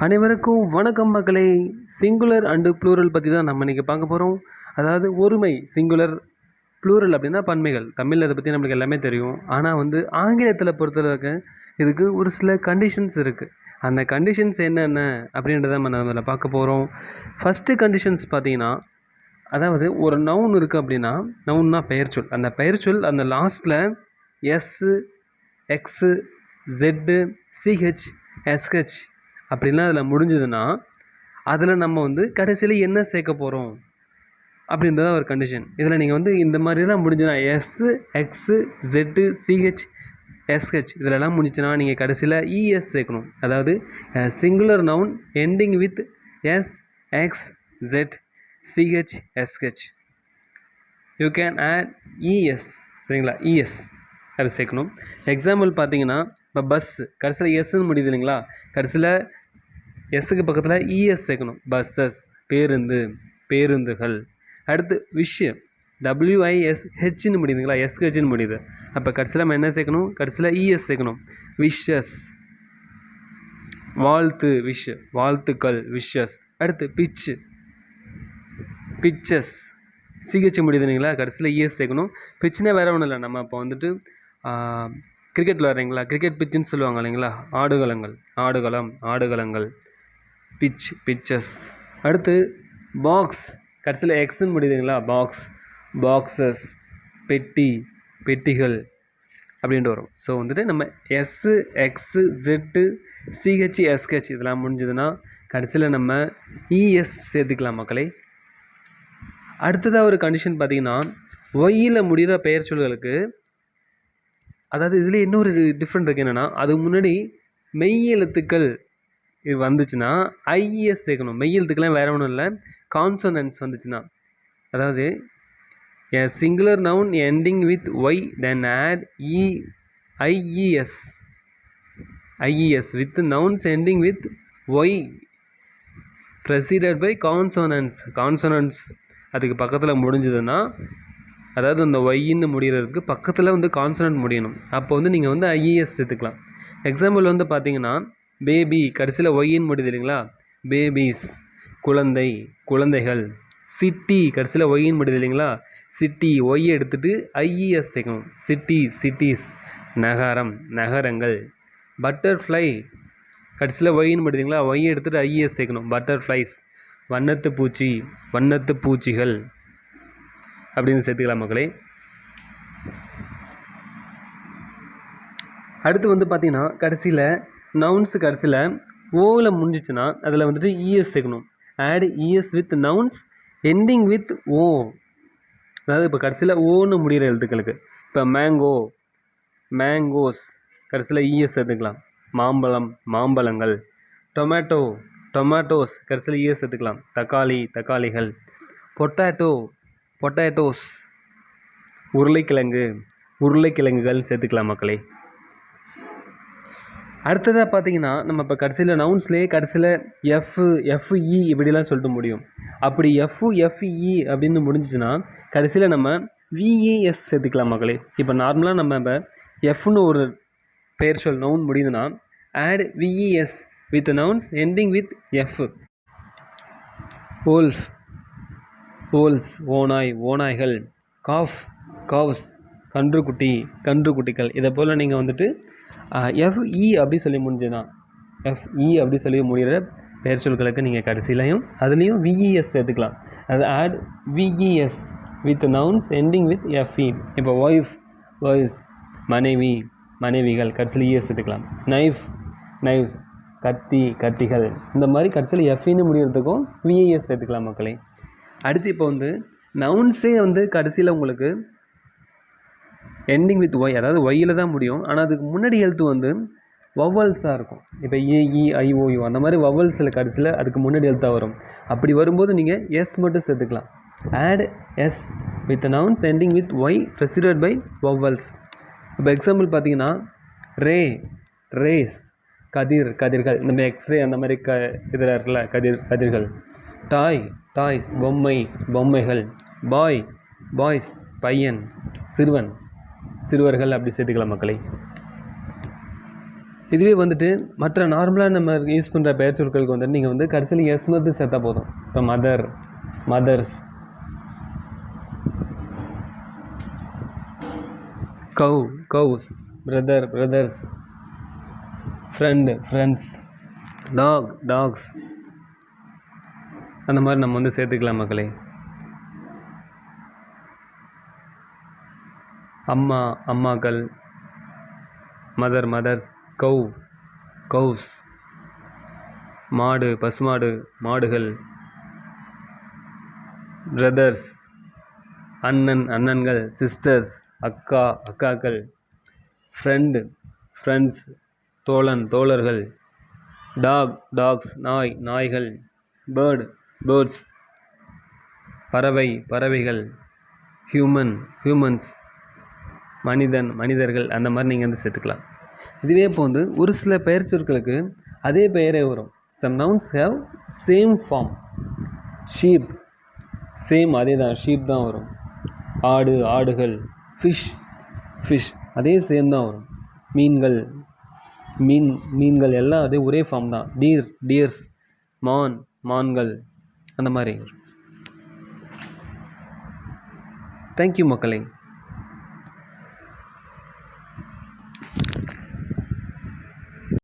அனைவருக்கும் வணக்கம் மக்களே. சிங்குலர் அண்டு ப்ளூரல் பற்றி தான் நம்ம இன்றைக்கி பார்க்க போகிறோம். அதாவது ஒருமை சிங்குலர், ப்ளூரல் அப்படின்னா பன்மைகள். தமிழில் அதை பற்றி நம்மளுக்கு எல்லாமே தெரியும். ஆனால் ஆங்கிலத்தில் பொறுத்தளவுக்கு இதுக்கு ஒரு சில கண்டிஷன்ஸ் இருக்குது. அந்த கண்டிஷன்ஸ் என்னென்ன அப்படின்றத நம்ம அதில் பார்க்க போகிறோம். ஃபஸ்ட்டு கண்டிஷன்ஸ் பார்த்தீங்கன்னா, அதாவது ஒரு நவுன் இருக்குது அப்படின்னா, நவுன்னா பெயர்ச்சொல். அந்த பெயர்ச்சொல் அந்த லாஸ்ட்டில் S, X, Z, CH, SH அப்படின்லாம் அதில் முடிஞ்சதுன்னா, அதில் நம்ம கடைசியில் என்ன சேர்க்க போகிறோம் அப்படின்றத ஒரு கண்டிஷன். இதில் நீங்கள் இந்த மாதிரிலாம் முடிஞ்சுன்னா S, X, Z, CH, SH இதிலெல்லாம் முடிஞ்சுன்னா நீங்கள் கடைசியில் இஎஸ் சேர்க்கணும். அதாவது singular noun ending with S, X, Z, CH, SH you can add ES. சரிங்களா? இஎஸ் அது சேர்க்கணும். எக்ஸாம்பிள் பார்த்தீங்கன்னா, இப்போ பஸ்ஸு கடைசியில் எஸ்ன்னு முடியுது இல்லைங்களா, கடைசியில் எஸ்ஸுக்கு பக்கத்தில் இஎஸ் சேர்க்கணும். பஸ்ஸஸ் பேருந்து, பேருந்துகள். அடுத்து விஷ் WISHன்னு முடியுதுங்களா, எஸ்ஹெச்ன்னு முடியுது. அப்போ கடைசியில் நம்ம என்ன சேர்க்கணும், கடைசியில் இஎஸ் சேர்க்கணும். விஷஸ் வாழ்த்து, விஷ் வாழ்த்துக்கள், விஷஸ். அடுத்து பிச்சு, பிச்சஸ் சிஹெச் முடியுது இல்லைங்களா, கடைசியில் இஎஸ் சேர்க்கணும். பிச்சுனா வேறு ஒன்றும் இல்லை, நம்ம இப்போ கிரிக்கெட்டில் வர்றீங்களா, கிரிக்கெட் பிச்சுன்னு சொல்லுவாங்க இல்லைங்களா, ஆடுகளங்கள், ஆடுகளம், ஆடுகளங்கள், பிச், பிச்சஸ். அடுத்து பாக்ஸ் கடைசியில் எக்ஸ்ன்னு முடியுதுங்களா, பாக்ஸ், பாக்ஸஸ், பெட்டி, பெட்டிகள் அப்படின்ட்டு வரும். ஸோ நம்ம S, X, Z, CH, SH இதெல்லாம் முடிஞ்சதுன்னா கடைசியில் நம்ம இஎஸ் சேர்த்துக்கலாம் மக்களே. அடுத்ததாக ஒரு கண்டிஷன் பார்த்தீங்கன்னா, ஒய்யில் முடிகிற பெயர் சொல்களுக்கு, அதாவது இதில் இன்னொரு டிஃப்ரெண்ட் இருக்குது. என்னென்னா, அதுக்கு முன்னாடி மெய் எழுத்துக்கள் இது வந்துச்சுன்னா ஐஇஎஸ் சேர்க்கணும். மெய் எழுத்துக்கெல்லாம் வேறு ஒன்றும் இல்லை, கான்சனன்ஸ் வந்துச்சுன்னா. அதாவது a singular noun ending with y then add IES with nouns ending with y preceded by consonants அதுக்கு பக்கத்தில் முடிஞ்சதுன்னா, அதாவது அந்த ஒய்ன்னு முடிகிறதுக்கு பக்கத்தில் கான்சனன்ட் முடியணும். அப்போ நீங்கள் ஐஇஎஸ் சேர்த்துக்கலாம். எக்ஸாம்பிள் பார்த்தீங்கன்னா, பேபி கடைசியில் ஒய்ன்னு முடியுது இல்லைங்களா, பேபிஸ் குழந்தை, குழந்தைகள். சிட்டி கடைசியில் ஒய்ன்னு முடியுது இல்லைங்களா, சிட்டி ஒய் எடுத்துகிட்டு ஐஇஎஸ் சேர்க்கணும். சிட்டி, சிட்டிஸ் நகரம், நகரங்கள். பட்டர்ஃப்ளை கடைசியில் ஒய்ன்னு முடியுதுங்களா, ஒய் எடுத்துகிட்டு ஐஇஎஸ் சேர்க்கணும். பட்டர்ஃப்ளைஸ் வண்ணத்து பூச்சி, வண்ணத்து பூச்சிகள் அப்படின்னு சேர்த்துக்கலாம் மக்களே. அடுத்து பார்த்தீங்கன்னா, கடைசியில் நவுன்ஸு கடைசியில் ஓவில் முடிஞ்சிச்சுன்னா அதில் இஎஸ் சேர்க்கணும். Add ES with nouns ending with O. அதாவது இப்போ கடைசியில் ஓன்னு முடிகிற எழுத்துக்களுக்கு, இப்போ மேங்கோ, மேங்கோஸ் கடைசியில் இஎஸ் சேர்த்துக்கலாம். மாம்பழம், மாம்பழங்கள். டொமேட்டோ, டொமேட்டோஸ் கடைசியில் இஎஸ் சேர்த்துக்கலாம். தக்காளி, தக்காளிகள். Potato, potatoes. உருளைக்கிழங்கு, உருளைக்கிழங்குகள் சேர்த்துக்கலாம் மக்களே. அடுத்ததாக பார்த்தீங்கன்னா, நம்ம இப்போ கடைசியில் நவுன்ஸ்லேயே கடைசியில் எஃப்இ இப்படிலாம் சொல்லிட்டு முடியும். அப்படி எஃப்இ அப்படின்னு முடிஞ்சிச்சுன்னா கடைசியில் நம்ம விஏஎஸ் சேர்த்துக்கலாம் மக்களே. இப்போ நார்மலாக நம்ம இப்போ எஃப்னு ஒரு பெயர் சொல் நவுன் முடியுதுன்னா add VES with nouns ending with F. Wolf, wolves ஓநாய், ஓநாய்கள். காஃப், காவ்ஸ் கன்றுக்குட்டி, கன்றுக்குட்டிகள். இதை போல் நீங்கள் எஃப்இ அப்படி சொல்லி முடிஞ்சுன்னா, எஃப்இ அப்படி சொல்லி முடிகிற பெயர் சொற்களுக்கு நீங்கள் கடைசியிலையும் அதுலேயும் விஇஎஸ் சேர்த்துக்கலாம். அது add VES with nouns ending with FE. இப்போ ஒய்ஃப், ஒய்ஃப்ஸ் மனைவி, மனைவிகள் கடைசியில் இஎஸ் சேர்த்துக்கலாம். நைஃப், நைஃப்ஸ் கத்தி, கத்திகள். இந்த மாதிரி கடைசியில் எஃப்இன்னு முடிகிறதுக்கும் விஇஎஸ் சேர்த்துக்கலாம் மக்களே. அடுத்து இப்போ நவுன்ஸே கடைசியில் உங்களுக்கு எண்டிங் வித் ஒய், அதாவது ஒய்யில் தான் முடியும். ஆனால் அதுக்கு முன்னாடி எழுத்து வவல்ஸாக இருக்கும். இப்போ ஏஇஐஓயு அந்த மாதிரி வவல்ஸில் கடைசியில் அதுக்கு முன்னாடி எழுத்தாக வரும். அப்படி வரும்போது நீங்கள் எஸ் மட்டும் சேர்த்துக்கலாம். Add S with nouns ending with Y preceded by vowels. இப்போ எக்ஸாம்பிள் பார்த்தீங்கன்னா, ரே, ரேஸ் கதிர், கதிர்கள். இந்த மாதிரி எக்ஸ்ரே அந்த மாதிரி இதில் இருக்குல்ல, கதிர், கதிர்கள். டாய், டாய்ஸ் பொம்மை, பொம்மைகள். பாய், பாய்ஸ் பையன், சிறுவன், சிறுவர்கள் அப்படி சேர்த்துக்கலாம் மக்களை. இதுவே வந்துட்டு மற்ற நார்மலாக நம்ம யூஸ் பண்ணுற பெயர் சொற்களுக்கு வந்துட்டு நீங்கள் வந்து கடைசியில் எஸ் மட்டும் சேர்த்தா போதும். இப்போ mother, mothers, cow, cows, brother, brothers, friend, friends, dog, dogs, அந்த மாதிரி நம்ம வந்து சேர்த்துக்கலாம் மக்களே. அம்மா, அம்மாக்கள், மதர், மதர்ஸ், கவ், கவ்ஸ், மாடு, பசுமாடு, மாடுகள், பிரதர்ஸ், அண்ணன், அண்ணன்கள், சிஸ்டர்ஸ், அக்கா, அக்காக்கள், ஃப்ரெண்டு, ஃப்ரெண்ட்ஸ், தோழன், தோழர்கள், டாக், டாக்ஸ், நாய், நாய்கள், பேர்டு, பேர்ட்ஸ், பறவை, பறவைகள், ஹியூமன், ஹியூமன்ஸ், மனிதன், மனிதர்கள், அந்த மாதிரி நீங்கள் வந்து சேர்த்துக்கலாம். இதுவே இப்போ வந்து ஒரு சில பெயர் சொற்களுக்கு அதே பெயரே வரும். Some nouns have same form. Sheep, same அதே தான், ஷீப் தான் வரும். ஆடு, ஆடுகள், ஃபிஷ், ஃபிஷ், அதே சேம் தான் வரும். மீன்கள், மீன்கள் எல்லாம் அதே ஒரே ஃபார்ம் தான். டீர், டியர்ஸ், மான், மான்கள், அந்த மாதிரி. தேங்க்யூ மக்களே.